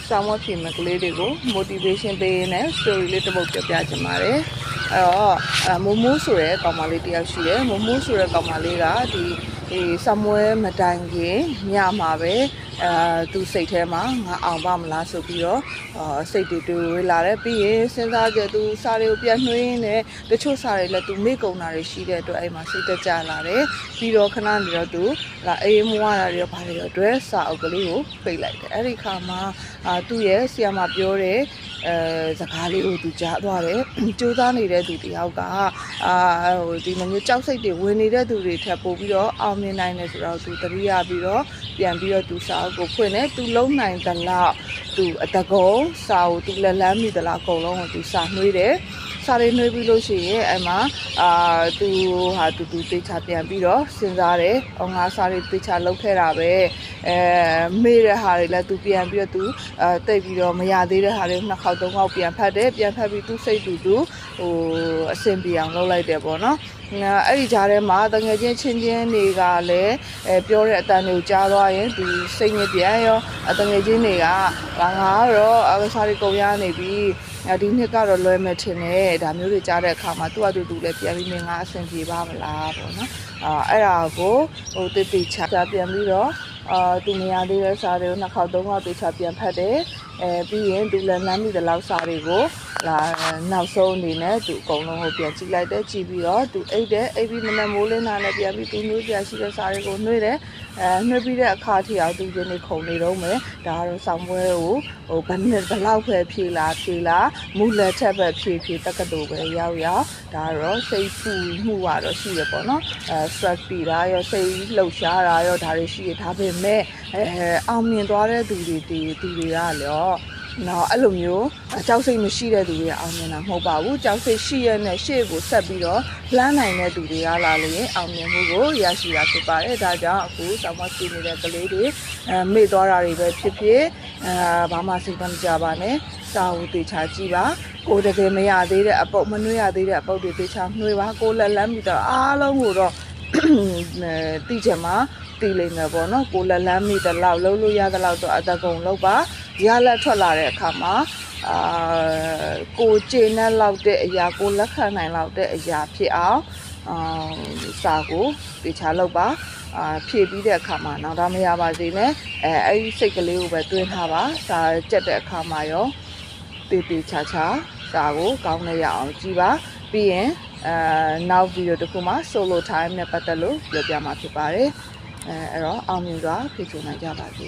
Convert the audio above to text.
စာမဖြစ်မကလေးတွေကို motivation ပေးနေ story လေးတစ်ပုဒ်ပြပြချင်ပါတယ်အဲ့တော့မိုးမိုးဆိုတဲ့ကောင်မလေးတယောက်ရှိတယ်မိုးမိုးဆိုတဲ့ကောင်မလေးကဒီဆမွဲမတိုင်ခင်ညမှာပဲသူစိတ်ထဲမှာငါအောင်ပါမလားဆိုပြီးတော့စိတ်တူလာတယ်ပြီးရင်စဉ်းစားကြသူစာတွေကိုပြန်နှွှင်းနေတချို့စာတွေလည်းသူမေ့ကုန်တာတွေရှိတဲ့အတွက်အဲ့မှာစိတ်တက်ကြလာတယ်ပြီးတော့ခဏနေတော့သူအေးမွားတာတွေဘာတွေအတွက်စာအုပ်ကလေးကိုပိတ်လိုက်တယ်အဲ့ဒီခါမှာသူ့ရဲ့ဆီယမပြောတဲ့စကားလေးကိုသူကြားသွားတယ်ကြိုးစားနေတဲ့သူတယောက်ကဒီမျိုးကြောက်စိတ်တွေဝင်နေတဲ့သူတွေထပ်ပို့ပြီးတော့အောင်မြင်နိုင်တယ်ဆိုတော့သူတတိယပြီးတော့ပြန်ပြီးတော့သူစာအုပ်ကိုဖွင့်တယ်သူလုံးနိုင်သလောက်သူအတကုံစာကိုသူလက်လန်းမိသလောက်အကုန်လုံးကိုသူစာနှွေးတယ်စာတွေနှွေးပြီးလို့ရှိရင်အဲ့မှာသူသေချာပြန်ပြီးတော့စဉ်းစားတယ်။ငါစာတွေသေချာလုပ်ခဲ့တာပဲမေ့တဲ့ဟာတွေလည်းသူပြန်ပြီးတော့သူတိတ်ပြီးတော့မရသေးတဲ့ဟာတွေနှစ်ခေါက်သုံးခေါက်ပြန်ဖတ်တယ်ပြန်ဖတ်ပြီးသူစိတ်တူအဆင်ပြေအောင်လုပ်လိုက်တယ်ပေါ့နော်။အဲ့ဒီကြားထဲမှာတငယ်ချင်းချင်းတွေကလည်းပြောတဲ့အတန်တွေကိုကြားသွားရင်သူစိတ်ညစ်ပြန်ရောတငယ်ချင်းတွေကငါကတော့စာတွေကုန်ရနေပြီဒီနှစ်ကတော့လွယ်မယ်ထင်တယ်ဒါမျိုးတွေကြားတဲ့အခါမှာသူ့အတူလည်းပြန်ပြီးငါအဆင်ပြေပါမလားပေါ့နော်အဲ့ဒါကိုတိတ်ချာပြန်ပြီးတော့သူမရသေးတဲ့စာတွေကိုနှစ်ခေါက်သုံးခေါက်တိတ်ချာပြန်ဖတ်တယ်ပြီးရင်သူလည်းလမ်းမိတဲ့လောက်စာတွေကိုနောက်ဆုံးအနေနဲ့သူအကုန်လုံးကိုပြန်ကြည့်လိုက်တယ်ကြည့်ပြီးတော့သူအိတ်ပြီးမနက်မိုးလင်းတာနဲ့ပြန်ပြီးသူနှွေးပြန်ရှိတဲ့စာတွေကိုနှွေးတယ်နှွေးပြီးတဲ့အခါထိအောင်သူချင်းနေခုန်နေတော့မယ်ဒါကတော့ဆောင်းပွဲကိုဘယ်လောက်ပဲဖြေလာမူလက်ချက်ပဲဖြေတက္ကသိုလ်ပဲရောက်ဒါကတော့စိတ်ဖူမှုကတော့ရှိရပေါ့နော်stress ပြီးတာရောစိတ်လှုပ်ရှားတာရောဒါတွေရှိရဒါပေမဲ့အောင်မြင်သွားတဲ့သူတွေကလည်းနော်အဲ့လိုမျိုးကြောက်စိတ်မရှိတဲ့သူတွေအောင်မြင်တာမဟုတ်ပါဘူးကြောက်စိတ်ရှိရတဲ့ရှေ့ကိုဆက်ပြီးတော့လမ်းနိုင်တဲ့သူတွေကလာလို့ရင်အောင်မြင်မှုကိုရရှိတာဖြစ်ပါတယ်ဒါကြောင့်အခုဆောင်းမစီနေတဲ့ကလေးတွေမေ့သွားတာတွေပဲဖြစ်ဘာမှစိတ်မကြပါနဲ့စာအုပ်တေချာကြည့်ပါကိုတကယ်မရသေးတဲ့အပုတ်မနှွေးရသေးတဲ့အပုတ်တွေတေချာနှွေးပါကိုလက်လမ်းပြီးတော့အားလုံးကိုတော့တိကျမှာတီးလိမ့်မယ်ပေါ့နော်ကိုလက်လန်းမိတဲ့လောက်လုံးလို့ရတဲ့လောက်တော့အတကုံလောက်ပါရလက်ထွက်လာတဲ့အခါမှာကိုကျေနပ်လောက်တဲ့အရာကိုလက်ခံနိုင်လောက်တဲ့အရာဖြစ်အောင်စာကိုတေချာလောက်ပါဖြည့်ပြီးတဲ့အခါမှာနောက်တော့မရပါစေနဲ့အဲ့ဒီစိတ်ကလေးကိုပဲတွင်းထားပါစာကြက်တဲ့အခါမှာရောတေချာစာကိုကောင်းနေရအောင်ကြည့်ပါပြီးရင်နောက်ဗီဒီယိုတစ်ခုမှာ solo time နဲ့ပတ်သက်လို့ပြောပြမှာဖြစ်ပါတယ်အဲ့တော့အောင်မြင်စွာဖြည့်ဆို့နိုင်ကြပါစေ